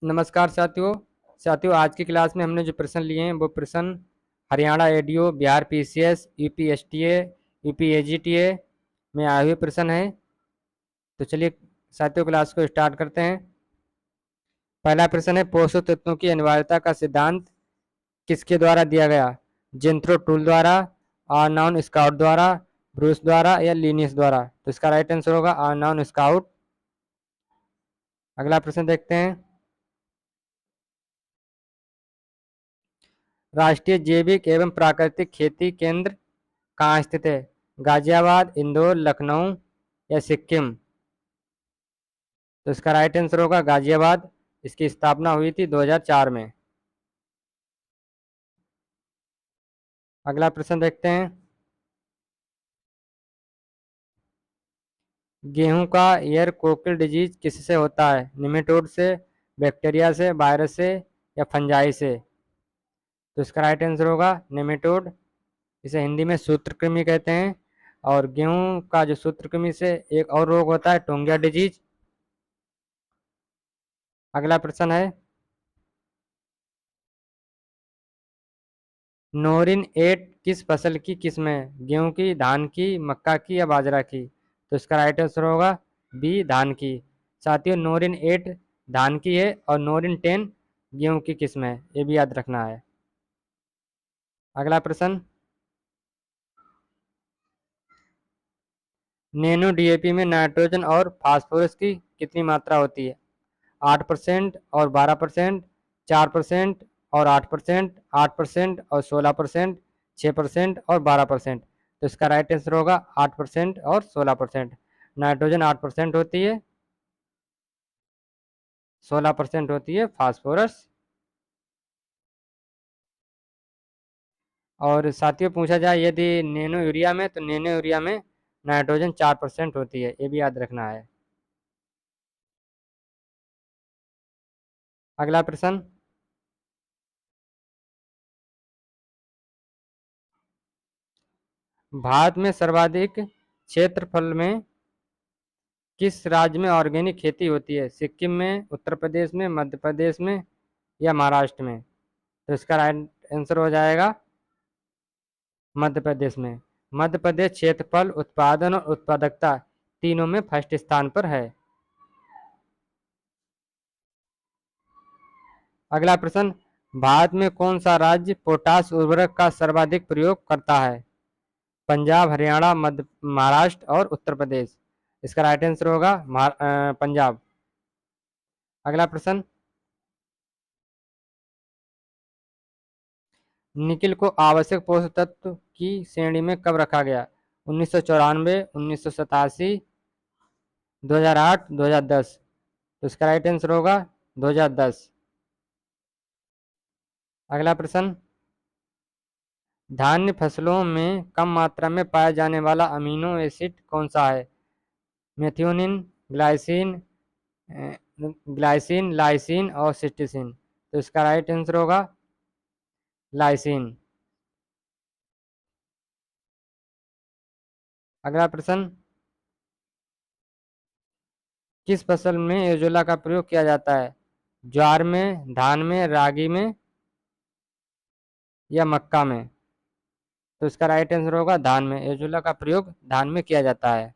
नमस्कार साथियों आज की क्लास में हमने जो प्रश्न लिए हैं वो प्रश्न Haryana ADO, Bihar PCS, UP STA, UP AGTA में आए हुए प्रश्न हैं। तो चलिए साथियों क्लास को स्टार्ट करते हैं। पहला प्रश्न है, पोषक तत्वों की अनिवार्यता का सिद्धांत किसके द्वारा दिया गया? जेंथ्रो टूल द्वारा, आर्नॉन स्काउट द्वारा, ब्रूस द्वारा या लिनियस द्वारा? तो इसका राइट आंसर होगा आर्नॉन स्काउट। अगला प्रश्न देखते हैं। राष्ट्रीय जैविक एवं प्राकृतिक खेती केंद्र कहाँ स्थित है? गाजियाबाद, इंदौर, लखनऊ या सिक्किम? तो इसका राइट आंसर होगा गाजियाबाद। इसकी स्थापना हुई थी 2004 में। अगला प्रश्न देखते हैं। गेहूं का एयर कोकिल डिजीज किससे होता है? निमेटोड से, बैक्टीरिया से, वायरस से या फंजाई से? तो इसका राइट आंसर होगा निमेटोड। इसे हिंदी में सूत्रकृमि कहते हैं। और गेहूं का जो सूत्रकृमि से एक और रोग होता है टोंगिया डिजीज। अगला प्रश्न है, नोरिन एट किस फसल की किस्म है? गेहूं की, धान की, मक्का की या बाजरा की? तो इसका राइट आंसर होगा बी, धान की। साथियों, नोरिन एट धान की है और नोरिन टेन गेहूं की किस्म है, ये भी याद रखना है। अगला प्रश्न, नैनो डीएपी में नाइट्रोजन और फास्फोरस की कितनी मात्रा होती है? 8% और 12%, 4% और 8%, 8% और 16%, 6% और 12%? तो इसका राइट आंसर होगा 8% और 16%। नाइट्रोजन 8% होती है, 16% होती है फास्फोरस। और साथियों पूछा जाए यदि नैनो यूरिया में, तो नैनो यूरिया में नाइट्रोजन 4% होती है, ये भी याद रखना है। अगला प्रश्न, भारत में सर्वाधिक क्षेत्रफल में किस राज्य में ऑर्गेनिक खेती होती है? सिक्किम में, उत्तर प्रदेश में, मध्य प्रदेश में या महाराष्ट्र में? तो इसका राइट आंसर हो जाएगा मध्य प्रदेश में। मध्य प्रदेश क्षेत्रफल, उत्पादन और उत्पादकता तीनों में फर्स्ट स्थान पर है। अगला प्रश्न, भारत में कौन सा राज्य पोटाश उर्वरक का सर्वाधिक प्रयोग करता है? पंजाब, हरियाणा, मध्य महाराष्ट्र और उत्तर प्रदेश? इसका राइट आंसर होगा पंजाब। अगला प्रश्न, निकिल को आवश्यक पोषक तत्व की श्रेणी में कब रखा गया? 1994, 1987, 2008, 2010? तो इसका राइट आंसर होगा 2010। अगला प्रश्न, धान्य फसलों में कम मात्रा में पाया जाने वाला अमीनो एसिड कौन सा है? मेथियोनिन, ग्लाइसिन, ग्लाइसिन, लाइसिन और सिस्टीसिन? तो इसका राइट आंसर होगा लाइसिन। अगला प्रश्न, किस फसल में एजोला का प्रयोग किया जाता है? ज्वार में, धान में, रागी में या मक्का में? तो इसका राइट आंसर होगा धान में। एजोला का प्रयोग धान में किया जाता है।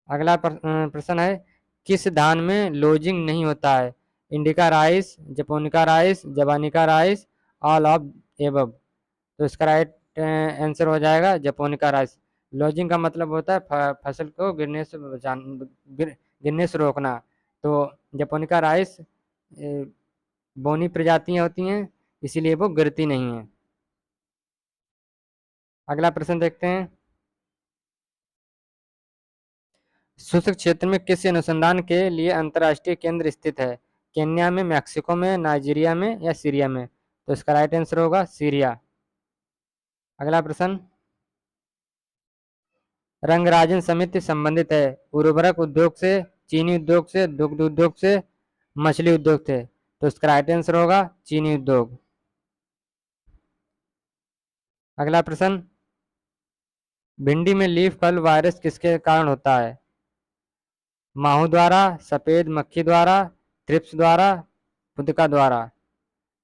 अगला प्रश्न है, किस धान में लोजिंग नहीं होता है? Indica rice, japonica rice, javanica rice, all of above? तो इसका राइट आंसर हो जाएगा जपोनिका राइस। लॉजिंग का मतलब होता है फसल को गिरने से गिरने से रोकना। तो जपोनिका राइस बोनी प्रजातियां होती हैं, इसीलिए वो गिरती नहीं है। अगला प्रश्न देखते हैं, शुष्क क्षेत्र में किस अनुसंधान के लिए अंतर्राष्ट्रीय केंद्र स्थित है? केन्या में, मैक्सिको में, नाइजीरिया में या सीरिया में? तो इसका राइट आंसर होगा सीरिया। अगला प्रश्न, रंगराजन समिति संबंधित है उर्वरक उद्योग से, चीनी उद्योग से, दुग्ध उद्योग से, मछली उद्योग से? तो इसका राइट आंसर होगा चीनी उद्योग। अगला प्रश्न, भिंडी में लीफ कल वायरस किसके कारण होता है? माहू द्वारा, सफ़ेद मक्खी द्वारा, थ्रिप्स द्वारा, फुदका द्वारा।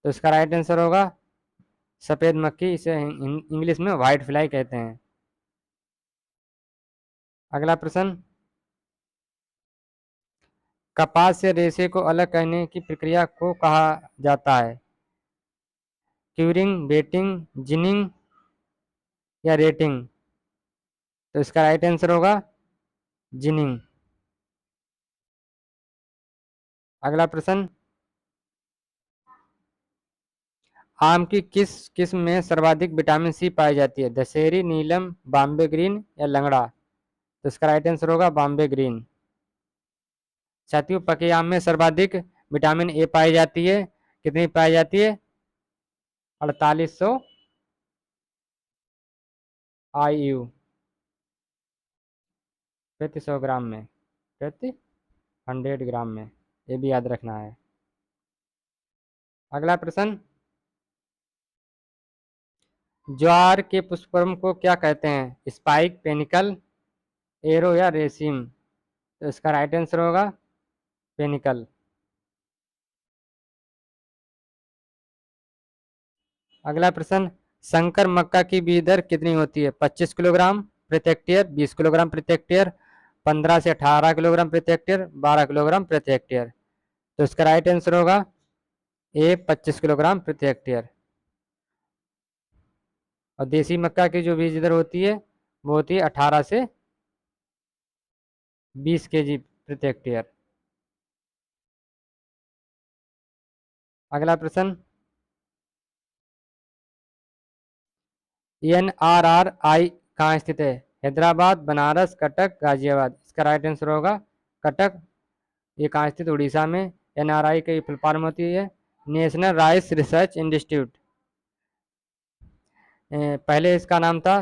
तो इसका राइट आंसर होगा सफ़ेद मक्खी, इसे इंग्लिश में वाइट फ्लाई कहते हैं। अगला प्रश्न, कपास से रेशे को अलग करने की प्रक्रिया को कहा जाता है? क्यूरिंग, बेटिंग, जिनिंग या रेटिंग? तो इसका राइट आंसर होगा जिनिंग। अगला प्रश्न, आम की किस किस्म में सर्वाधिक विटामिन सी पाई जाती है? दशहरी, नीलम, बॉम्बे ग्रीन या लंगड़ा? तो इसका राइट आंसर होगा बॉम्बे ग्रीन। साथियों, पके आम में सर्वाधिक विटामिन ए पाई जाती है। कितनी पाई जाती है? 4800 IU प्रति 100 ग्राम में, प्रति 100 ग्राम में, ये भी याद रखना है। अगला प्रश्न, ज्वार के पुष्पक्रम को क्या कहते हैं? स्पाइक, पेनिकल, एरो या रेसिम? तो इसका राइट आंसर होगा पेनिकल। अगला प्रश्न, संकर मक्का की बीज दर कितनी होती है? 25 किलोग्राम प्रति हेक्टेयर, 20 किलोग्राम प्रति हेक्टेयर, 15 से 18 किलोग्राम प्रति हेक्टेयर, 12 किलोग्राम प्रति हेक्टेयर? तो इसका राइट आंसर होगा ए 25 किलोग्राम प्रति हेक्टेयर। और देसी मक्का की जो बीज दर होती है वो होती है 18 से 20 kg प्रति हेक्टेयर। अगला प्रश्न, NRRI कहाँ स्थित है? हैदराबाद, बनारस, कटक, गाजियाबाद? इसका राइट आंसर होगा कटक। ये कहाँ स्थित? उड़ीसा में। NRI की फुल फॉर्म होती है नेशनल राइस रिसर्च इंस्टीट्यूट। पहले इसका नाम था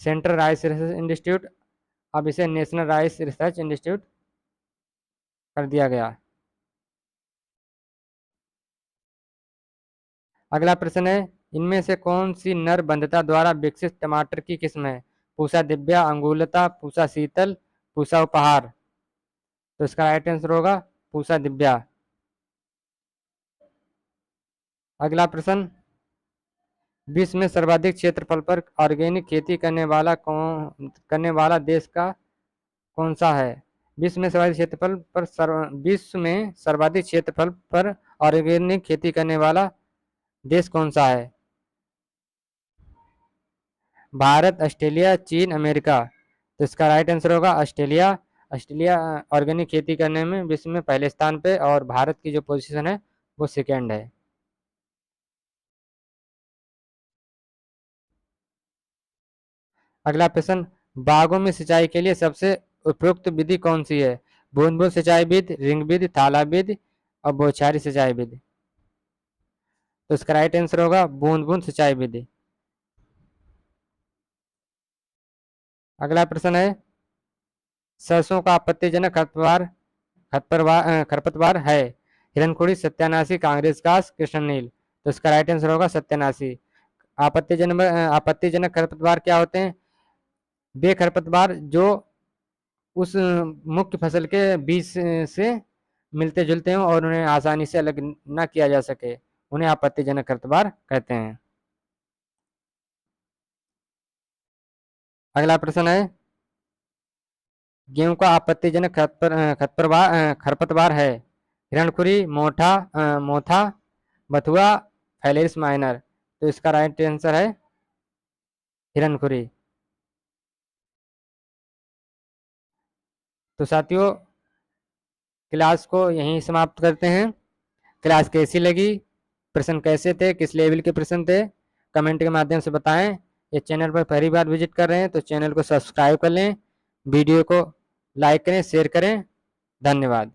सेंट्रल राइस रिसर्च इंस्टीट्यूट, अब इसे नेशनल राइस रिसर्च इंस्टीट्यूट कर दिया गया। अगला प्रश्न है, इनमें से कौन सी नर बंधुता द्वारा विकसित टमाटर की किस्म है? पूसा दिव्या, अंगुलता, पूसा शीतल, पूसा उपहार? तो इसका राइट आंसर होगा पूसा दिव्या। अगला प्रश्न, विश्व में सर्वाधिक क्षेत्रफल पर ऑर्गेनिक खेती करने वाला देश का कौन सा है? विश्व में सर्वाधिक क्षेत्रफल पर ऑर्गेनिक खेती करने वाला देश कौन सा है? भारत, ऑस्ट्रेलिया, चीन, अमेरिका? तो इसका राइट आंसर होगा ऑस्ट्रेलिया। ऑस्ट्रेलिया ऑर्गेनिक खेती करने में विश्व में पहले स्थान पे, और भारत की जो पोजीशन है वो सेकेंड है। अगला प्रश्न, बागों में सिंचाई के लिए सबसे उपयुक्त विधि कौन सी है? बूंद बूंद सिंचाई विधि, रिंग विधि, थाला विधि और बौछारी सिंचाई विधि? तो इसका राइट आंसर होगा बूंद बूंद सिंचाई विधि। अगला प्रश्न है, सरसों का आपत्तिजनक खरपतवार है? हिरनखुरी, सत्यानाशी, कांग्रेस घास, कृष्णनील? तो इसका राइट आंसर होगा सत्यानाशी। आपत्तिजनक खरपतवार क्या होते हैं? वे खरपतवार जो उस मुख्य फसल के बीज से मिलते जुलते हों और उन्हें आसानी से अलग न किया जा सके, उन्हें आपत्तिजनक खरपतवार कहते हैं। अगला प्रश्न है, गेहूं का आपत्तिजनक खरपतवार है? हिरणखुरी, मोथा, बथुआ, फाइलेरिस माइनर? तो इसका राइट आंसर है हिरणखुरी। तो साथियों, क्लास को यहीं समाप्त करते हैं। क्लास कैसी लगी, प्रश्न कैसे थे, किस लेवल के प्रश्न थे, कमेंट के माध्यम से बताएं। ये चैनल पर पहली बार विजिट कर रहे हैं तो चैनल को सब्सक्राइब कर लें, वीडियो को लाइक करें, शेयर करें। धन्यवाद।